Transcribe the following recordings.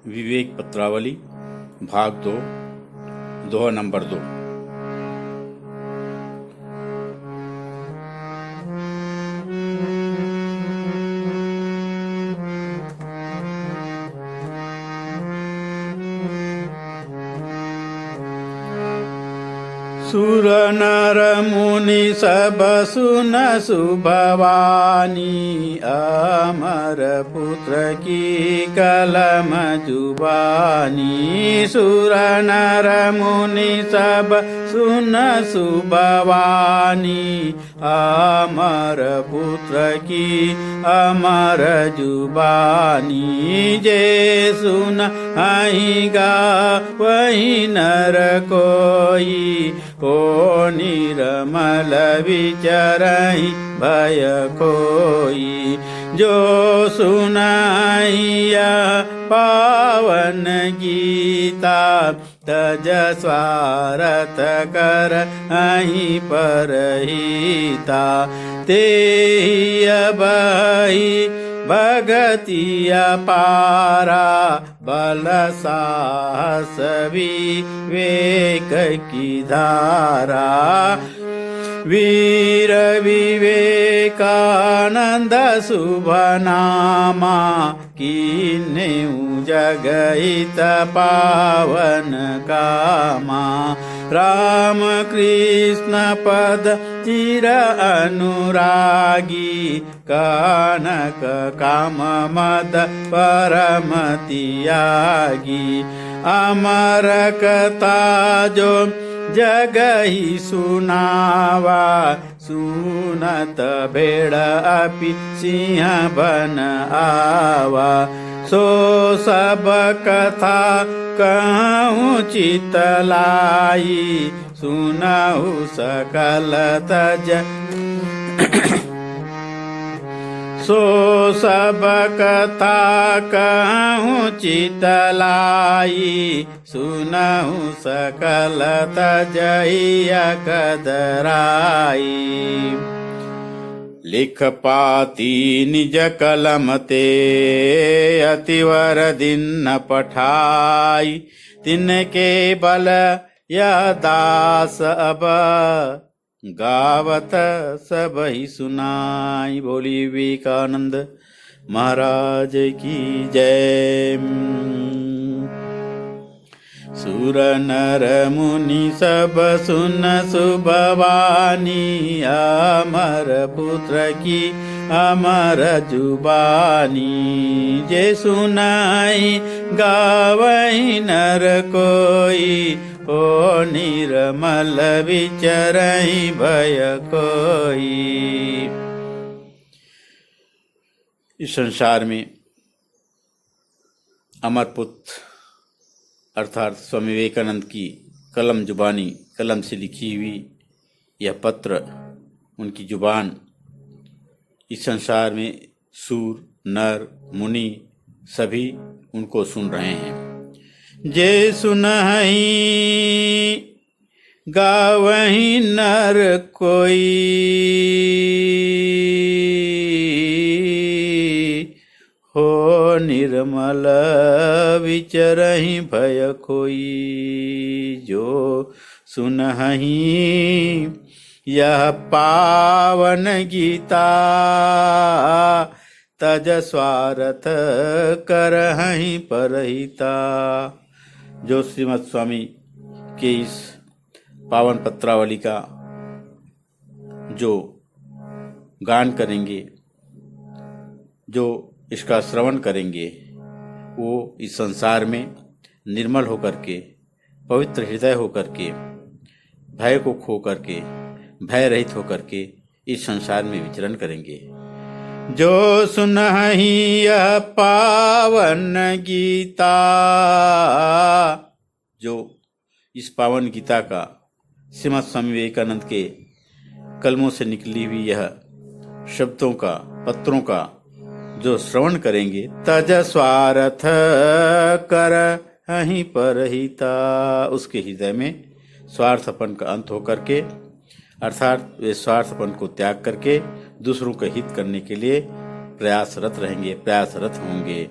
विवेक पत्रावली भाग 2 दोहा नंबर 2। सुर नर मुनि सब सुन सुभवानी, अमर पुत्र की कलम जुबानी। सुर नर मुनि सब सुन सुभवानी, अमर पुत्र की अमर जुबानी। जे सुन आईगा वही नर कोई, ओ निर्मल विचरहि भय कोई। जो सुनाइया पावन गीता, तज स्वारथ कर अहि परहिता। तेहि अबहि भगतिया पारा, बल साहस विवेक की धारा। वीर विवेकानंद शुभ नामा, कीन्हु जग हित पावन कामा। राम कृष्ण पद चिर अनुरागी, कानक काम मद परम त्यागी। अमर कथा जो जग ही सुनावा, सुनत भेड़ अपि सिंह बन आवा। सो सब कथा कहूँ चित लाई, सुनहु सकल तज। सो सब कथा कहूँ चित लाई, सुनहु सकल तजहिया कदराई। लिख पाती निज कलम ते, अतिवर दिन न पठाई। तिनके बल यह दास अब, गावत सब ही सुनाई। बोली विवेकानंद महाराज की जय। सुर नर मुनि सब सुन सुभवानी, अमर पुत्र की अमर जुबानी। जे सुनाई गावहि नर कोई, ओ निर्मल विचरहि भय कोई। इस संसार में अमर पुत्र अर्थात स्वामी विवेकानंद की कलम जुबानी, कलम से लिखी हुई यह पत्र, उनकी जुबान इस संसार में सूर नर मुनि सभी उनको सुन रहे हैं। जे सुनहि गावहि नर कोई, हो निर्मल विचरहि भय कोई। जो सुनहि यह पावन गीता, तज स्वार्थ करहि परहिता। जो श्रीमद स्वामी के इस पावन पत्रावली का जो गान करेंगे, जो इसका श्रवण करेंगे, वो इस संसार में निर्मल होकर के, पवित्र हृदय होकर के, भय को खो करके, भय रहित होकर के इस संसार में विचरण करेंगे। जो सुनहि यह पावन गीता, जो इस पावन गीता का श्रीमद स्वामी विवेकानंद के कलमों से निकली हुई यह शब्दों का, पत्रों का जो श्रवण करेंगे, तज स्वार्थ कर अहि परहिता। उसके हृदय में स्वार्थपन का अंत होकर के, अर्थात वे स्वार्थपन को त्याग करके दूसरों का हित करने के लिए प्रयासरत रहेंगे, प्रयासरत होंगे।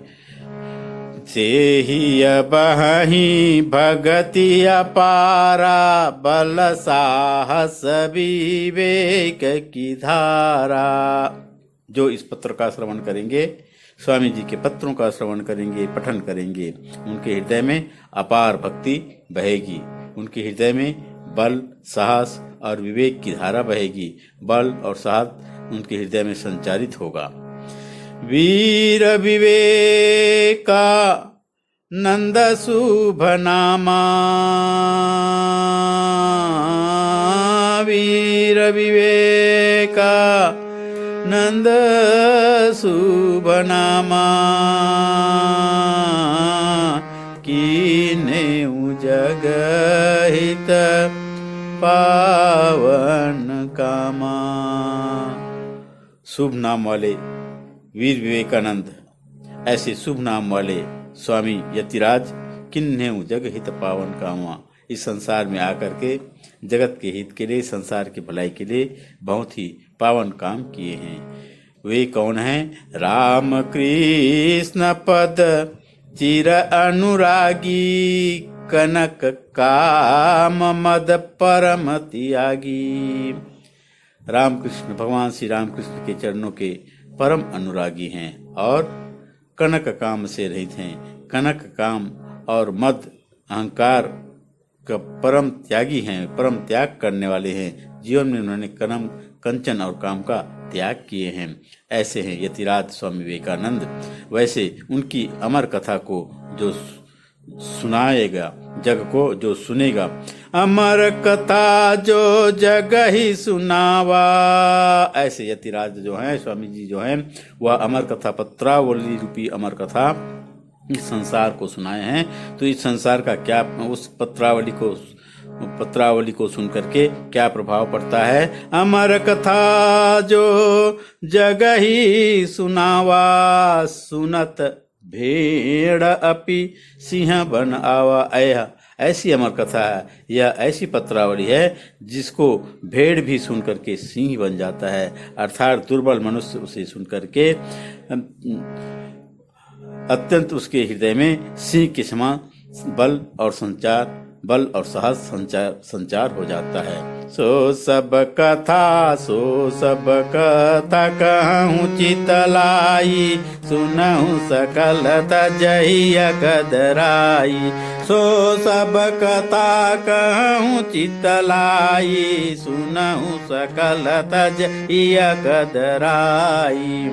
से ही बही भगति अपारा, बल साहस विवेक की धारा। जो इस पत्र का श्रवण करेंगे, स्वामी जी के पत्रों का श्रवण करेंगे, पठन करेंगे, उनके हृदय में अपार भक्ति बहेगी, उनके हृदय में बल, साहस और विवेक की धारा बहेगी। बल और साहस उनके हृदय में संचारित होगा। वीर विवेका नंद शुभ नामा, वीर विवेका नंद शुभ नामा, कीने जग हित पावन कामा। शुभ नाम वाले वीर विवेकानंद, ऐसे शुभ नाम वाले स्वामी यतिराज किन्हें जग हित पावन कामा, इस संसार में आकर के जगत के हित के लिए, संसार की भलाई के लिए बहुत ही पावन काम किए हैं। वे कौन हैं? राम कृष्ण पद चिर अनुरागी, कनक काम मद परम त्यागी। रामकृष्ण, भगवान श्री रामकृष्ण के चरणों के परम अनुरागी हैं और कनक काम से रहित हैं। कनक काम और मद अहंकार का परम त्यागी हैं, परम त्याग करने वाले हैं। जीवन में उन्होंने कर्म, कंचन और काम का त्याग किए हैं। ऐसे हैं यतिराज स्वामी विवेकानंद। वैसे उनकी अमर कथा को जो सुनाएगा, जग को जो सुनेगा, अमर कथा जो जग ही सुनावा, ऐसे यतिराज जो हैं, स्वामी जी जो हैं, वह अमर कथा, पत्रावली रूपी अमर कथा इस संसार को सुनाए हैं। तो इस संसार का क्या, उस पत्रावली को सुन करके क्या प्रभाव पड़ता है? अमर कथा जो जग ही सुनावा, सुनत भेड़ अपि सिंह बन आवा। ऐसी अमर कथा है, यह ऐसी पत्रावली है जिसको भेड़ भी सुन करके सिंह बन जाता है। अर्थात दुर्बल मनुष्य उसे सुन करके अत्यंत उसके हृदय में सिंह के समान बल और साहस संचार हो जाता है। सो सब कथा कहूँ चितलाई, सुनहु सकल तजहिया कदराई। सो सब कथा कहूँ चितलाई, सुनहु सकल तजहिया कदराई।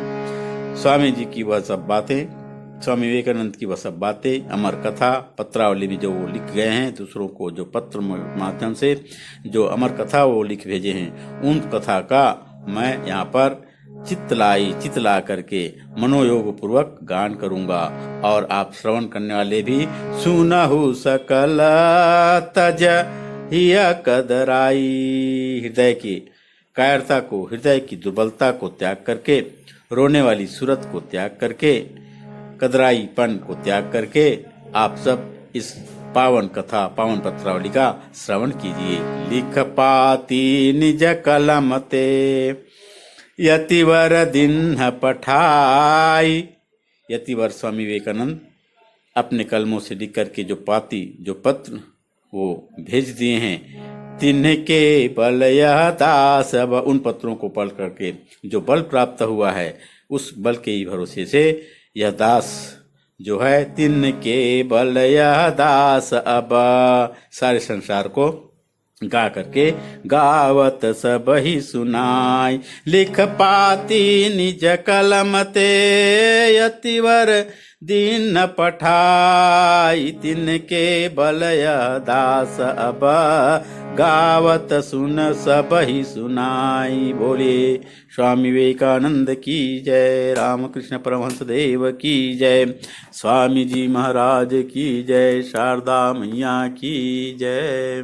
स्वामी जी की वह सब बातें, स्वामी विवेकानंद की वह सब बातें, अमर कथा पत्रावली में जो वो लिख गए हैं, दूसरों को जो पत्र माध्यम से जो अमर कथा वो लिख भेजे हैं, उन कथा का मैं यहाँ पर चितला करके मनोयोग पूर्वक गान करूँगा। और आप श्रवण करने वाले भी सुनहु सकल तज हिया कदराई। हृदय की कायरता को, हृदय की दुर्बलता को त्याग करके, रोने वाली सूरत को त्याग करके, कदराईपन को त्याग करके आप सब इस पावन कथा, पावन पत्रावली का श्रवण कीजिए। लिख पाती निज कलम ते, यतिवर दिन पठाई। यतिवर स्वामी विवेकानंद अपने कलमों से लिख करके जो पाती, जो पत्र वो भेज दिए हैं, तिनके बल यह दास। अब उन पत्रों को पढ़ करके जो बल प्राप्त हुआ है, उस बल के ही भरोसे से यह दास जो है, तिनके बल यह दास अब सारे संसार को गा करके गावत सब ही सुनाई। लिख पाती निज कलम ते, यतिवर दिन पठाई। तिनके बल यह दास अब गावत सुन सब ही सुनाई। बोले स्वामी विवेकानंद की जय, रामकृष्ण परमहंस देव की जय, स्वामी जी महाराज की जय, शारदा मैया की जय।